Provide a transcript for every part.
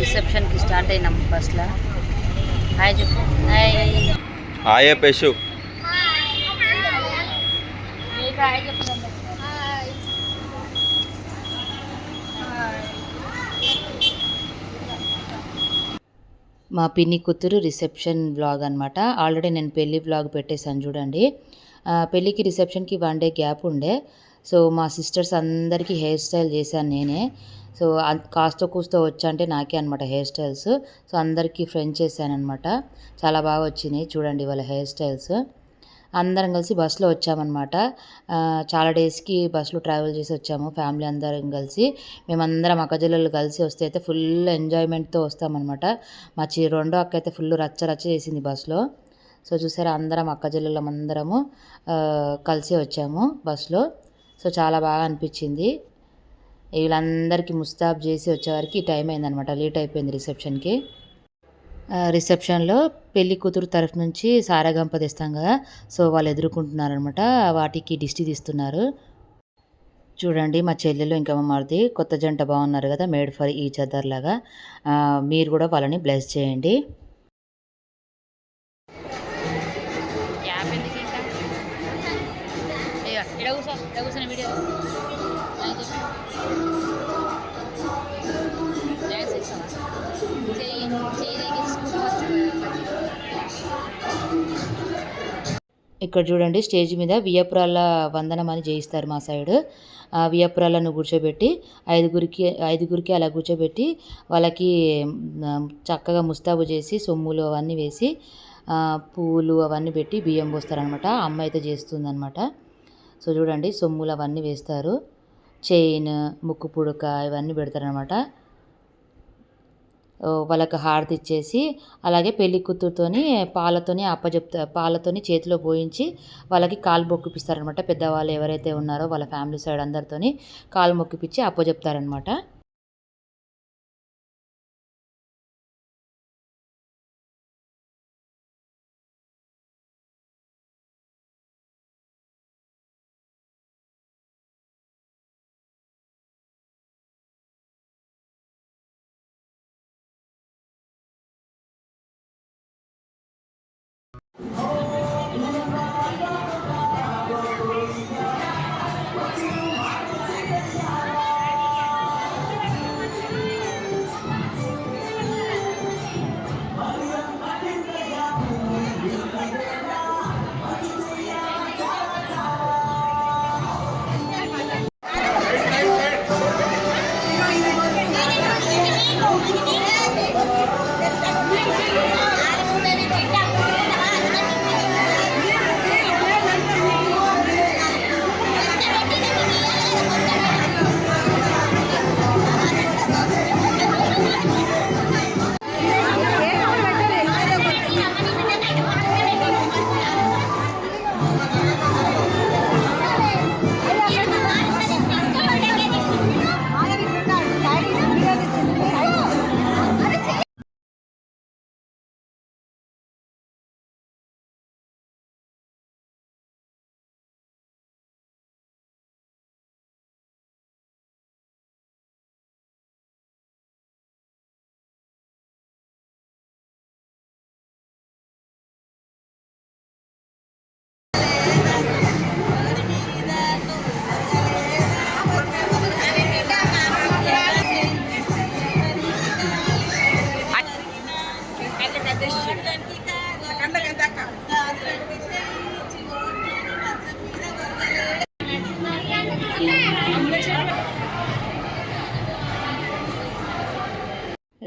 రిసెప్షన్కి start అయినాం బస్లో. Hi చెప్పు. హాయ్ హాయ్ పేషు. మా పిన్ని కూతురు రిసెప్షన్ వ్లాగ్ అనమాట. ఆల్రెడీ నేను పెళ్ళి వ్లాగ్ పెట్టేశాను చూడండి. పెళ్ళికి రిసెప్షన్కి 1 డే గ్యాప్ ఉండే. సో మా సిస్టర్స్ అందరికీ హెయిర్ స్టైల్ చేశాను నేనే. సో కాస్త కూస్తో వచ్చంటే నాకే అనమాట హెయిర్ స్టైల్స్. సో అందరికీ ఫ్రెండ్ చేశాను అనమాట. చాలా బాగా వచ్చినాయి చూడండి వాళ్ళ హెయిర్ స్టైల్స్. అందరం కలిసి బస్సులో వచ్చామన్నమాట. చాలా డేస్కి బస్సులో ట్రావెల్ చేసి వచ్చాము ఫ్యామిలీ అందరం కలిసి. మేమందరం అక్కచెల్లెళ్ళు కలిసి వస్తే అయితే ఫుల్ ఎంజాయ్మెంట్తో వస్తామన్నమాట. మా రెండో అక్క అయితే ఫుల్ రచ్చ రచ్చ చేసింది బస్సులో. సో చూసారా అందరం అక్కచెల్లెళ్ళం అందరము కలిసి వచ్చాము బస్సులో. సో చాలా బాగా అనిపించింది. వీళ్ళందరికీ ముస్తాబ్ చేసి వచ్చేవారికి టైం అయిందనమాట. లేట్ అయిపోయింది రిసెప్షన్కి. రిసెప్షన్లో పెళ్లి కూతురు తరఫు నుంచి సారాగంప తెస్తాం కదా. సో వాళ్ళు ఎదుర్కొంటున్నారనమాట. వాటికి దిష్టి తీస్తున్నారు. చూడండి మా చెల్లెలు ఇంకా మా మరిది కొత్త జంట బాగున్నారు కదా, మేడ్ ఫర్ ఈచ్ అదర్ లాగా. మీరు కూడా వాళ్ళని బ్లెస్ చేయండి. ఇక్కడ చూడండి స్టేజ్ మీద వియ్యపురాల వందనం అని చేయిస్తారు మా సైడ్. వియ్యపురాలను కూర్చోబెట్టి ఐదుగురికి అలా కూర్చోబెట్టి వాళ్ళకి చక్కగా ముస్తాబు చేసి సొమ్ములు అవన్నీ వేసి పూలు అవన్నీ పెట్టి బియ్యం పోస్తారనమాట. అమ్మ అయితే చేస్తుందనమాట. సో చూడండి సొమ్ములు అవన్నీ వేస్తారు. చైన్, ముక్కు పుడక ఇవన్నీ పెడతారనమాట. వాళ్ళకి హారతి ఇచ్చేసి అలాగే పెళ్లి కూతురుతోని పాలతోని చేతిలో పోయించి వాళ్ళకి కాలు మొక్కిపిస్తారనమాట. పెద్దవాళ్ళు ఎవరైతే ఉన్నారో వాళ్ళ ఫ్యామిలీ సైడ్ అందరితోని కాలు మొక్కిపిచ్చి అప్పచెప్తారనమాట.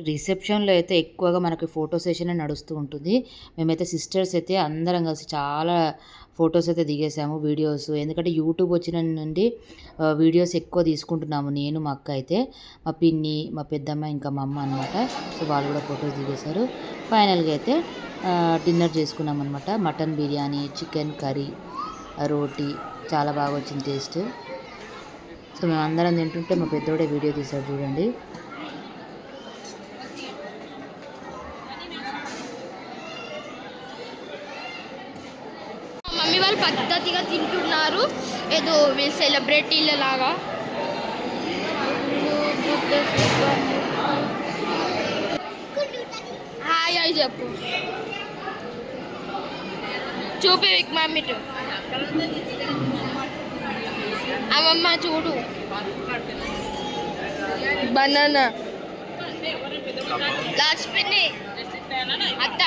రిసెప్షన్లో అయితే ఎక్కువగా మనకి ఫోటో సెషన్ నడుస్తూ ఉంటుంది. మేమైతే సిస్టర్స్ అయితే అందరం కలిసి చాలా ఫొటోస్ అయితే దిగేసాము, వీడియోస్. ఎందుకంటే యూట్యూబ్ వచ్చిన నుండి వీడియోస్ ఎక్కువ తీసుకుంటున్నాము నేను, మా అక్క అయితే, మా పిన్ని, మా పెద్దమ్మ, ఇంకా మా అమ్మ అనమాట. సో వాళ్ళు కూడా ఫొటోస్ దిగేశారు. ఫైనల్గా అయితే డిన్నర్ చేసుకున్నాం అనమాట. మటన్ బిర్యానీ, చికెన్ కర్రీ, రోటీ చాలా బాగా వచ్చింది టేస్ట్. సో మేము అందరం తింటుంటే మా పెద్దోడే వీడియో తీశాడు చూడండి. మమ్మీ వాళ్ళు పద్ధతిగా తింటున్నారు, ఏదో సెలబ్రిటీల లాగా. చెప్పు చూపి విక్ మమ్మీ అమ్మమ్మ చూడు బనానా లాస్ట్ పిన్ని అత్త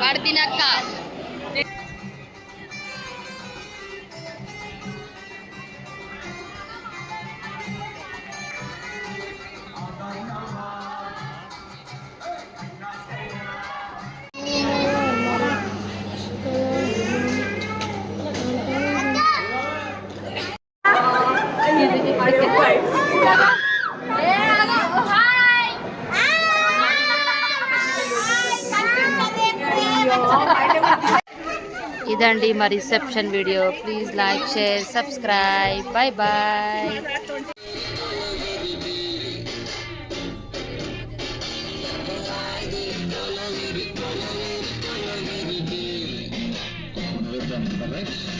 వాడు తినక్క ఇదండి మా reception video. Please like, share, subscribe. Bye bye.